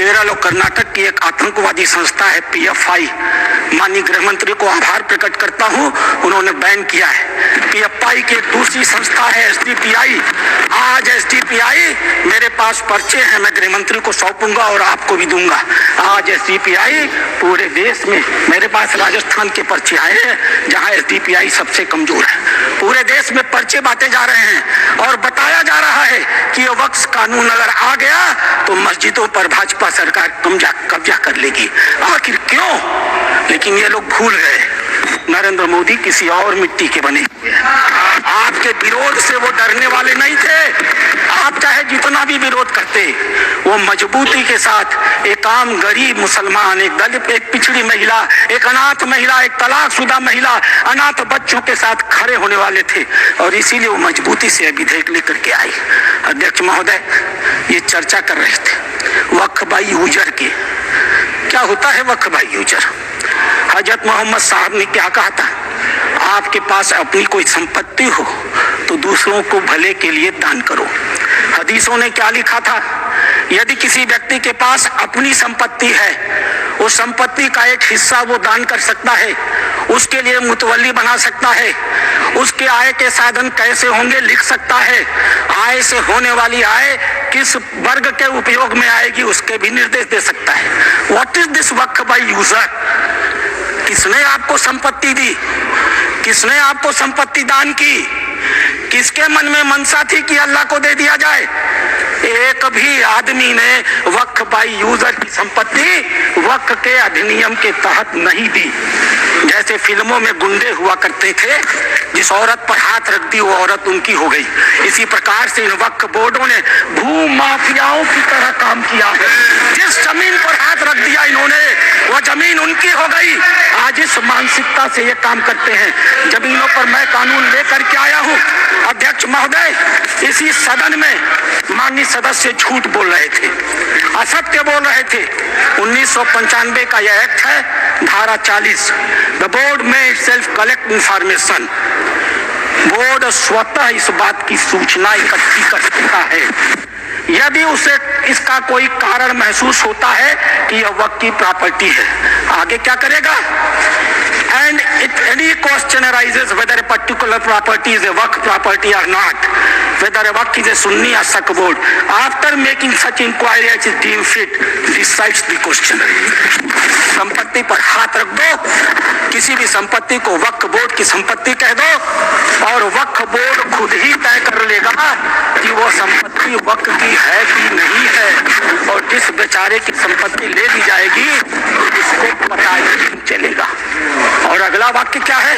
केरल और कर्नाटक की एक आतंकवादी संस्था है पीएफआई। माननीय गृह मंत्री को आभार प्रकट करता हूं, उन्होंने बैन किया है। पीएफआई की एक दूसरी संस्था है एसडीपीआई। आज एसडीपीआई मेरे पास पर्चे हैं, मैं गृह मंत्री को सौंपूंगा और आपको भी दूंगा। आज एसडीपीआई पूरे देश में, मेरे पास राजस्थान के पर्चे आए हैं जहां एसडीपीआई सबसे कमजोर है। पूरे देश में पर्चे बांटे जा रहे हैं और बताया जा रहा है कि यह वक्फ कानून अगर आ गया तो मस्जिदों पर भाजपा सरकार कब्जा कर लेगी। आखिर क्यों? लेकिन ये लोग भूल गए, नरेंद्र मोदी किसी और मिट्टी के बने हुए हैं। आपके विरोध से वो डरने वाले नहीं थे। आप चाहे जितना भी विरोध करते, वो मजबूती के साथ एक आम गरीब मुसलमान, एक दलित, एक पिछड़ी महिला, एक अनाथ महिला, एक तलाकशुदा महिला, अनाथ बच्चों के साथ खड़े होने वाले थे और इसीलिए वो मजबूती से विधेयक लेकर के आए। अध्यक्ष महोदय, ये चर्चा कर रहे थे वक्फ बाई यूजर की। क्या होता है वक्फ बाई यूजर? हजरत मोहम्मद साहब ने क्या कहा था? आपके पास अपनी कोई संपत्ति हो तो दूसरों को भले के लिए दान करो। हदीसों ने क्या लिखा था? यदि किसी व्यक्ति के पास अपनी संपत्ति है, उस संपत्ति का एक हिस्सा वो दान कर सकता है, उसके लिए मुतवल्ली बना सकता है, उसके आय के साधन कैसे होंगे लिख सकता है, आय से होने वाली आय किस वर्ग के उपयोग में आएगी उसके भी निर्देश दे सकता है। What is this Waqf by user? किसने आपको संपत्ति दी? किसने आपको संपत्ति दान की? किसके मन में मनसा थी कि अल्लाह को दे दिया जाए? एक भी आदमी ने वक्फ बाई यूजर की संपत्ति वक्फ के अधिनियम के तहत नहीं दी। जैसे फिल्मों में गुंडे हुआ करते थे, जिस औरत पर हाथ रख दी वो औरत उनकी हो गई। इसी प्रकार से इन वक्फ बोर्डों ने भू माफियाओं की तरह काम किया। जिस जमीन पर हाथ रख दिया इन्होंने, वो जमीन उनकी हो गई। आज इस मानसिकता से ये काम करते हैं। जमीनों पर मैं कानून लेकर के आया हूँ। अध्यक्ष महोदय, इसी सदन में माननीय सदस्य झूठ बोल रहे थे, असत्य बोल रहे थे। 1995 का यह एक्ट है, धारा 40। द बोर्ड में इटसेल्फ कलेक्ट इंफॉर्मेशन। बोर्ड स्वतः इस बात की सूचना इकट्ठी कर सकता है यदि उसे इसका कोई कारण महसूस होता है कि यह वक्फ की प्रॉपर्टी है। आगे क्या करेगा? And if any question arises whether a particular property is a waqf property or not, whether a waqf is a Sunni or Shia board, after making such inquiry as is deemed fit, decides the question. संपत्ति पर हाथ रख दो, किसी भी संपत्ति को वक्फ board की संपत्ति कह दो और वक्फ बोर्ड खुद ही तय कर लेगा कि वो संपत्ति वक्फ की है कि नहीं है। और जिस बेचारे की संपत्ति ले ली जाएगी उसको पता ही नहीं चलेगा। और अगला वाक्य क्या है?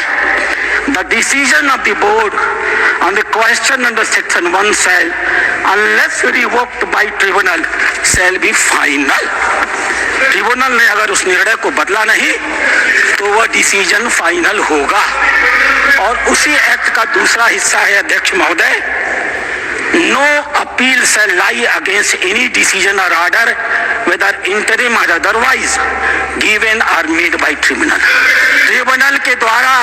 The decision of the board on the question under section 1 shall, unless revoked by tribunal, shall be final. Tribunal ने अगर उस निर्णय को बदला नहीं तो वह डिसीजन फाइनल होगा। और उसी एक्ट का दूसरा हिस्सा है अध्यक्ष महोदय, no appeal shall lie against any decision or order whether interim or otherwise given or made by tribunal. Tribunal के द्वारा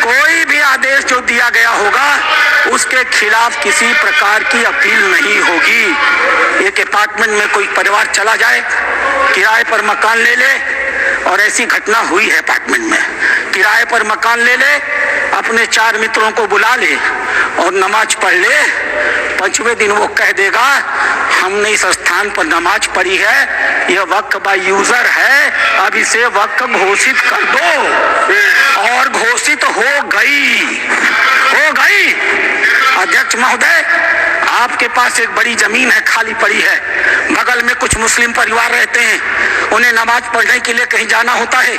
कोई भी आदेश जो दिया गया होगा उसके खिलाफ किसी प्रकार की अपील नहीं होगी। एक अपार्टमेंट में कोई परिवार चला जाए, किराए पर मकान ले ले, और ऐसी घटना हुई है अपार्टमेंट में, किराए पर मकान ले ले, अपने 4 मित्रों को बुला ले और नमाज पढ़ ले। 5वें दिन वो कह देगा हमने इस स्थान पर नमाज पढ़ी है, यह वक्फ बाय यूजर है, अब इसे वक्फ घोषित कर दो। और घोषित हो गई। अध्यक्ष महोदय, आपके पास एक बड़ी जमीन है, खाली पड़ी है, बगल में कुछ मुस्लिम परिवार रहते हैं, उन्हें नमाज पढ़ने के लिए कहीं जाना होता है,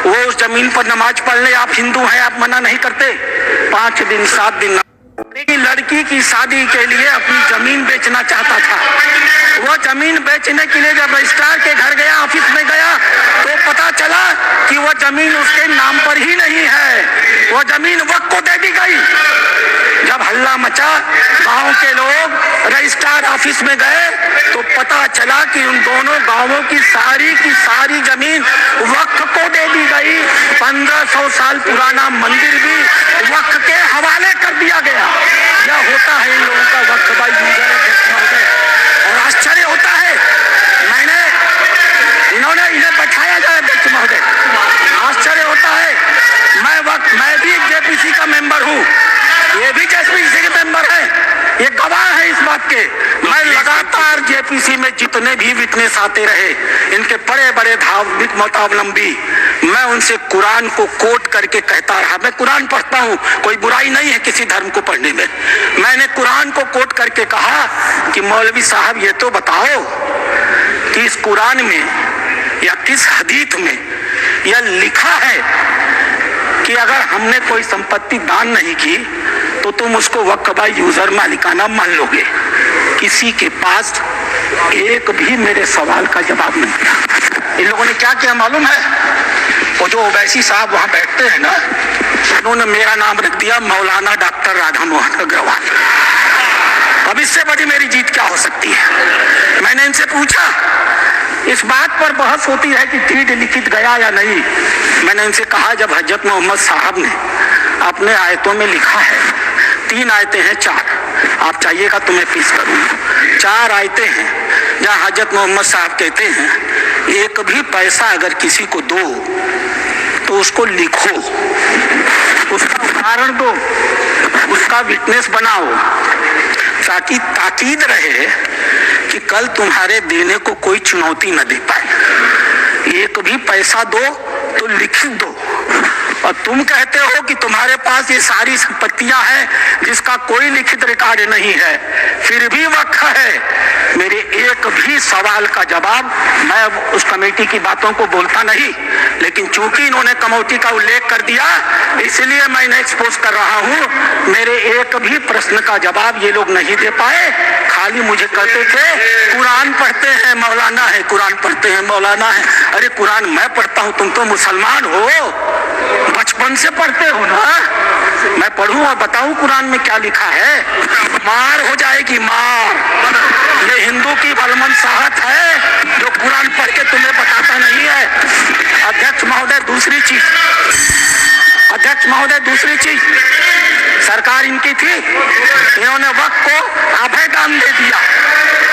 वो उस जमीन पर नमाज पढ़ ले। आप हिंदू हैं, आप मना नहीं करते। 5 दिन 7 दिन लड़की की शादी के लिए अपनी जमीन बेचना चाहता था। वो जमीन बेचने के लिए जब रजिस्ट्रार के घर गया, ऑफिस में गया, तो पता चला कि वो जमीन उसके नाम पर ही नहीं है, वो जमीन वक्फ को दे दी गई। जब हल्ला मचा, गांव के लोग रजिस्ट्रार ऑफिस में गए तो पता चला कि उन दोनों गांवों की सारी जमीन वक्फ को दे दी गई। 1500 साल पुराना मंदिर भी वक्फ के हवाले कर दिया गया। यह होता है इन लोगों का वक्फ बाय यूजर। और आश्चर्य होता है, मैंने लिए मैं लगातार जेपीसी में जितने भी विटनेस आते रहे, इनके बड़े बड़े धार्मिक मतावलंबी, मैं उनसे कुरान को कोट करके कहता रहा। मैं कुरान पढ़ता हूँ, कोई बुराई नहीं है किसी धर्म को पढ़ने में। मैंने कुरान को कोट करके कहा कि मौलवी साहब ये तो बताओ कि इस कुरान में या किस हदीस में यह लिखा है कि अगर हमने कोई संपत्ति दान नहीं की तो तुम उसको वक्फ यूजर मालिकाना मान लोगे। किसी के पास एक भी मेरे सवाल का जवाब नहीं दिया। इन लोगों ने क्या किया मालूम है? वो जो ओवैसी साहब वहां बैठते हैं ना, उन्होंने मेरा नाम रख दिया मौलाना डॉक्टर राधा मोहन अग्रवाल। अब इससे बड़ी मेरी जीत क्या हो सकती है? मैंने इनसे पूछा, इस बात पर बहस होती है कि क्रीड लिखित गया या नहीं। मैंने इनसे कहा, जब हजरत मोहम्मद साहब ने अपने आयतों में लिखा है, 3 आयतें हैं, 4, आप चाहिएगा तो मैं पेश करूंगा। 4 आयतें हैं जहां हजरत मोहम्मद साहब कहते हैं एक भी पैसा अगर किसी को दो तो उसको लिखो, उसका उदाहरण दो, उसका विटनेस बनाओ, ताकि ताकीद रहे कि कल तुम्हारे देने को कोई चुनौती न दे पाए। एक भी पैसा दो तो लिख दो। और तुम कहते हो कि तुम्हारे पास ये सारी संपत्तियां हैं जिसका कोई लिखित रिकॉर्ड नहीं है, फिर भी वक्त है। मेरे एक भी सवाल का जवाब, मैं उस कमेटी की बातों को बोलता नहीं, लेकिन चूंकि इन्होंने कमेटी का उल्लेख कर दिया इसलिए मैं इन्हें एक्सपोज कर रहा हूं। मेरे एक भी प्रश्न का जवाब ये लोग नहीं दे पाए, खाली मुझे कहते थे कुरान पढ़ते हैं मौलाना है, कुरान पढ़ते हैं मौलाना है। अरे कुरान मैं पढ़ता हूं, तुम तो मुसलमान हो, बचपन से पढ़ते हो ना। मैं पढ़ूं और बताऊं कुरान में क्या लिखा है? मार हो जाएगी, मार। ये हिंदू की बलमन साहत है जो कुरान पढ़ के तुम्हें बताता नहीं है। अध्यक्ष महोदय दूसरी चीज, अध्यक्ष महोदय दूसरी चीज, सरकार इनकी थी, इन्होंने वक्त को अभय दान दे दिया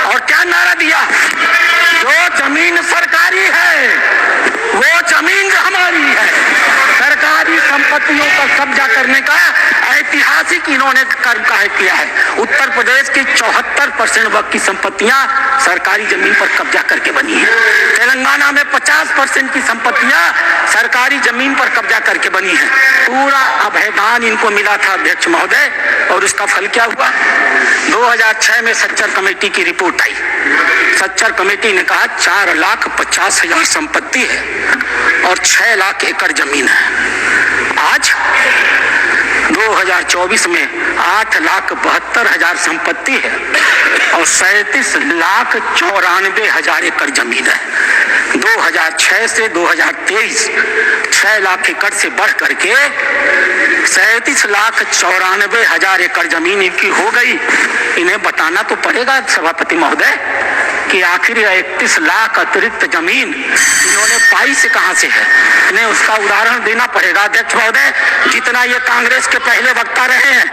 और क्या नारा दिया? जो जमीन सरकारी है वो जमीन हमारी है। सरकारी संपत्तियों पर कब्जा करने का ऐतिहासिक इन्होंने कर्म काहे किया है। उत्तर प्रदेश की 74% वक्त की संपत्तियां सरकारी जमीन पर कब्जा करके बनी है। तेलंगाना में 50% की संपत्तियां सरकारी जमीन पर कब्जा करके बनी है। पूरा अभयदान इनको मिला था अध्यक्ष महोदय, और उसका फल क्या हुआ? 2006 में सच्चर कमेटी की रिपोर्ट आई। सच्चर कमेटी ने कहा 4,50,000 संपत्ति है और 6 लाख एकड़ जमीन है। आज 2024 में 8,72,000 संपत्ति है और 37,94,000 एकड़ जमीन है। 2006 से 2023 6 लाख एकड़ से बढ़ करके 37,94,000 एकड़ जमीन इनकी हो गई। इन्हें बताना तो पड़ेगा सभापति महोदय कि आखिर 31 लाख अतिरिक्त जमीन इन्होंने पाई से कहां से है। इन्हें उसका उदाहरण देना पड़ेगा अध्यक्ष महोदय। जितना ये कांग्रेस के पहले वक्ता रहे हैं,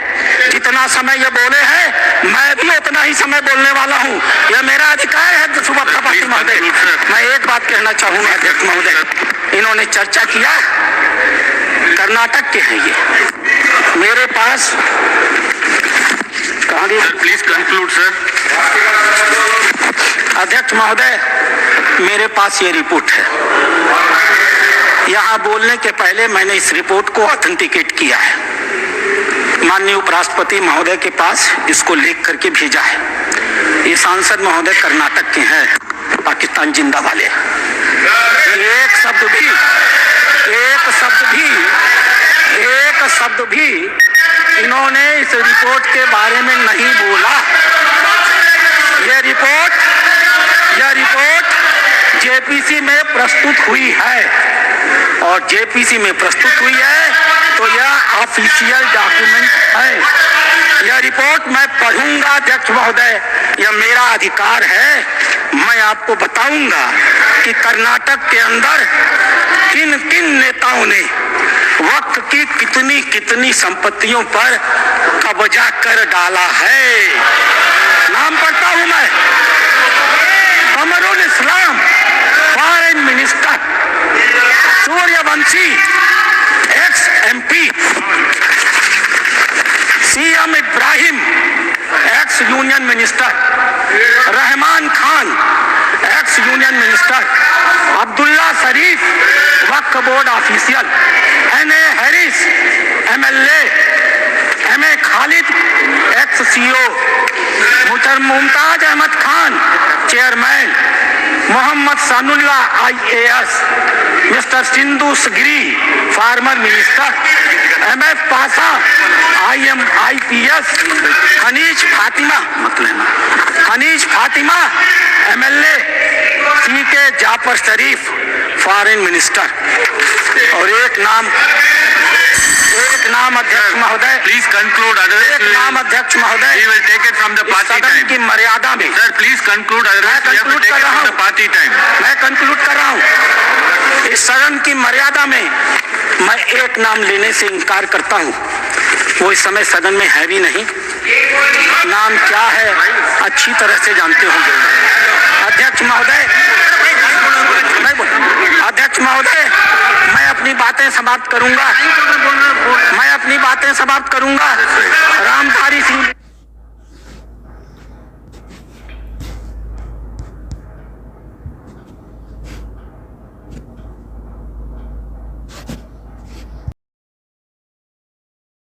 जितना समय ये बोले हैं, मैं भी उतना ही समय बोलने वाला हूं। यह मेरा अधिकार है सभापति महोदय। मैं एक बात कहना चाहूंगा अध्यक्ष महोदय, इन्होंने चर्चा किया कर्नाटक के हैं ये, मेरे पास प्लीज कंक्लूड सर। अध्यक्ष महोदय, मेरे पास ये रिपोर्ट है। यहाँ बोलने के पहले मैंने इस रिपोर्ट को ऑथेंटिकेट किया है, माननीय उपराष्ट्रपति महोदय के पास इसको लिख करके भेजा है। ये सांसद महोदय कर्नाटक के हैं, पाकिस्तान जिंदा वाले। एक शब्द भी इन्होंने इस रिपोर्ट के बारे में नहीं बोला। यह रिपोर्ट जेपीसी में प्रस्तुत हुई है और जेपीसी में प्रस्तुत हुई है तो यह ऑफिशियल डॉक्यूमेंट है। यह रिपोर्ट मैं पढ़ूंगा अध्यक्ष महोदय, यह मेरा अधिकार है। मैं आपको बताऊंगा कि कर्नाटक के अंदर किन किन नेताओं ने वक्त की कितनी कितनी संपत्तियों पर कब्जा कर डाला है। नाम पढ़ता हूं मैं, Kamrul Islam foreign minister, Suryavanshi ex MP, CM Ibrahim ex union minister, minister, Abdullah Sharif Waqf board official, N A. Haris MLA, M.A. Khalid ex-CO, Mumtaz Ahmed Khan chairman, Mohammed Sanaulla IAS, mister Sindhu Sagri former minister, MF Pasha IPS, Hanees Fatima MLA, CK Jaffer Sharif foreign minister. और एक नाम अध्यक्ष महोदय, प्लीज कंक्लूड, एक नाम अध्यक्ष महोदय, we will take it from the party सदन time. की मर्यादा में Sir, please conclude, otherwise we have to take it from the party time. मैं कंक्लूड कर रहा हूँ। इस सदन की मर्यादा में मैं एक नाम लेने से इनकार करता हूँ। वो इस समय सदन में है भी नहीं। नाम क्या है अच्छी तरह से जानते होंगे। अध्यक्ष महोदय, मैं अपनी बातें समाप्त करूंगा। रामधारी सिंह